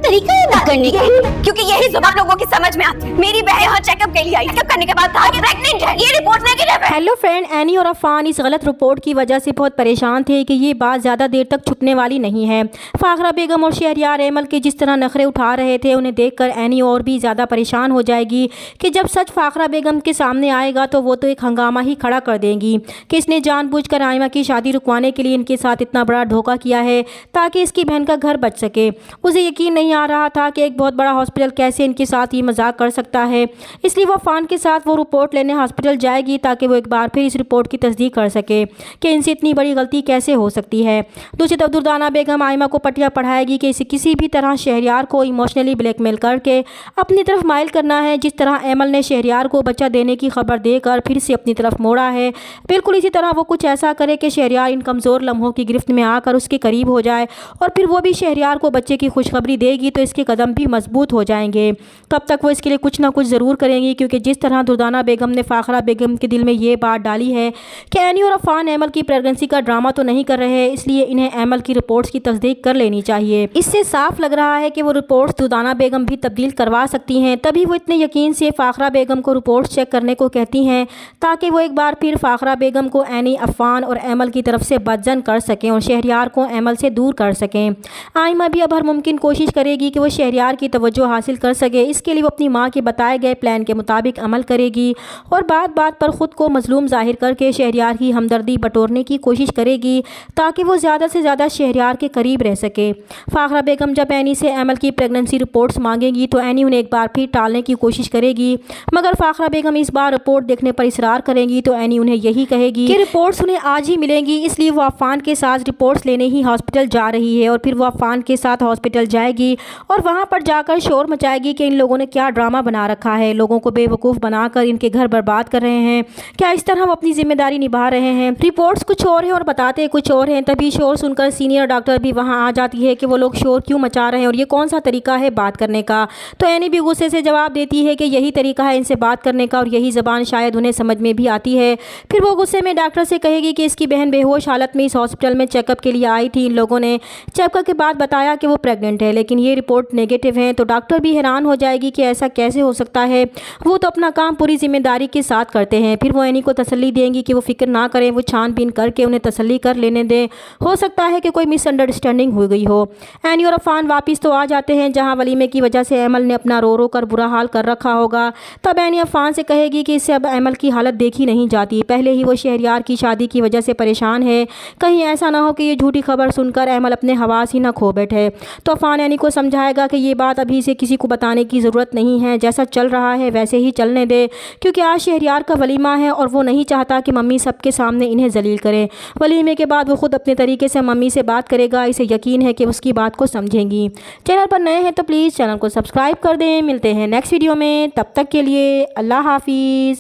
तरीका है बात करने का, क्योंकि यही जुबान लोगों की समझ में आती है। मेरी बहन यहाँ चेकअप के लिए आई, चेकअप करने के बाद कहा कि प्रेग्नेंट है, ये रिपोर्ट नेगेटिव है। हेलो फ्रेंड, एनी और अफान इस गलत रिपोर्ट की वजह से बहुत परेशान थे कि ये बात ज़्यादा देर तक छुपने वाली नहीं है। फाखरा बेगम और शहरयार एमल के जिस तरह नखरे उठा रहे थे, उन्हें देखकर एनी और भी ज़्यादा परेशान हो जाएगी कि जब सच फाखरा बेगम के सामने आएगा तो वो तो एक हंगामा ही खड़ा कर देंगी कि इसने जानबूझकर आयमा की शादी रुकवाने के लिए इनके साथ इतना बड़ा धोखा किया है ताकि इसकी बहन का घर बच सके। उसे यकीन नहीं आ रहा था कि एक बहुत बड़ा हॉस्पिटल कैसे इनके साथ ये मजाक कर सकता है, इसलिए वो अफान के साथ वो रिपोर्ट लेने हॉस्पिटल जाएगी ताकि वो एक बार फिर इस रिपोर्ट की तस्दीक कर सके कि इनसे इतनी बड़ी गलती कैसे हो सकती है। दूसरी तरफ दुर्दाना बेगम आयमा को पटिया पढ़ाएगी कि इसे किसी भी तरह शहरयार को इमोशनली ब्लैकमेल करके अपनी तरफ माइल करना है, जिस तरह एमल ने शहरयार को बच्चा देने की खबर देकर फिर से अपनी तरफ मोड़ा है। बिल्कुल इसी तरह वो कुछ ऐसा करे कि शहरयार इन कमज़ोर लम्हों की गिरफ्त में आकर उसके करीब हो जाए और फिर वो भी शहरयार को बच्चे की खुशखबरी देगी तो इसके कदम भी मजबूत हो जाएंगे। तब तक वो इसके लिए कुछ ना कुछ ज़रूर करेंगी, क्योंकि जिस तरह दुर्दाना बेगम ने फाखरा बेगम के दिल में ये बात डाली है कि एनी और अफान एमल की प्रेगनेंसी का ड्रामा तो नहीं कर रहे हैं, इसलिए इन्हें एमल की रिपोर्ट्स की तस्दीक कर लेनी चाहिए। इससे साफ लग रहा है कि वो रिपोर्ट्स दुर्दाना बेगम भी तब्दील करवा सकती हैं। तभी वो इतने यकीन से फाखरा बेगम को रिपोर्ट्स चेक करने को कहती हैं ताकि वो एक बार फिर फाखरा बेगम को एनी, अफान और एमल की तरफ से बदजन कर सकें और शहरयार को एमल से दूर कर सकें। आयमा भी अब हर मुमकिन कोशिश करेगी कि वो शहरयार की तवज्जो हासिल कर सके। इसके लिए वो अपनी माँ के बताए गए प्लान के मुताबिक अमल करेगी और बात बात पर ख़ुद को मजलूम जाहिर करके शहरयार की हमदर्दी बटोरने की कोशिश करेगी ताकि वो ज़्यादा से ज़्यादा शहरयार के करीब रह सके। फाखरा बेगम जब एनी से एमल की प्रेगनेंसी रिपोर्ट्स मांगेगी तो एनी उन्हें एक बार फिर टालने की कोशिश करेगी, मगर फाखरा बेगम इस बार रिपोर्ट देखने पर इसरार करेंगी तो एनी उन्हें यही कहेगी कि रिपोर्ट्स उन्हें आज ही मिलेंगी। इसलिए वो अफान के साथ रिपोर्ट्स लेने ही हॉस्पिटल जा रही है और फिर वो अफान के साथ हॉस्पिटल जाएगी और वहाँ पर जाकर शोर मचाएगी कि इन लोगों ने क्या ड्रामा बना रखा है, लोगों को बेवकूफ़ बनाकर इनके घर बर्बाद कर रहे हैं, क्या इस तरह वो अपनी जिम्मेदारी निभा रहे हैं। रिपोर्ट्स कुछ और है और बताते कुछ और हैं। तभी शोर सुनकर सीनियर डॉक्टर भी वहाँ आ जाती है कि वो लोग शोर क्यों मचा रहे हैं और ये कौन सा तरीका है बात करने का। तो एनी भी गुस्से से जवाब देती है कि यही तरीका है इनसे बात करने का और यही ज़बान शायद उन्हें समझ में भी आती है। फिर वो गुस्से में डॉक्टर से कहेगी कि इसकी बहन बेहोश हालत में इस हॉस्पिटल में चेकअप के लिए आई थी। इन लोगों ने चेकअप के बाद बताया कि वो प्रेग्नेंट है, लेकिन ये रिपोर्ट नेगेटिव है। तो डॉक्टर भी हैरान हो जाएगी कि ऐसा कैसे हो सकता है, वो तो अपना काम पूरी जिम्मेदारी के साथ करते हैं। फिर वो एनी को तसल्ली देंगी कि वो फिक्र ना करें, वो छानबीन करके उन्हें तसल्ली कर लेने दें, हो सकता है कि कोई मिसअंडरस्टैंडिंग हो गई हो। एनी और अफान वापस तो आ जाते हैं जहां वलीमे की वजह से एमल ने अपना रो रो कर बुरा हाल कर रखा होगा। तब एनी अफान से कहेगी कि इससे अब एमल की हालत देखी नहीं जाती, पहले ही वो शहरयार की शादी की वजह से परेशान है, कहीं ऐसा ना हो कि ये झूठी खबर सुनकर एमल अपने हवास ही ना खो बैठे। तो अफान एनी को समझाएगा कि ये बात अभी से किसी को बताने की ज़रूरत नहीं है, जैसा चल रहा है वैसे ही चलने दे, क्योंकि आज शहरयार का वलीमा है और वो नहीं चाहता कि मम्मी सबके सामने इन्हें जलील करे। वलीमे के बाद वो खुद अपने तरीके से मम्मी से बात करेगा, इसे यकीन है कि उसकी बात को समझेंगी। चैनल पर नए हैं तो प्लीज़ चैनल को सब्सक्राइब कर दें। मिलते हैं नेक्स्ट वीडियो में, तब तक के लिए अल्लाह हाफिज़।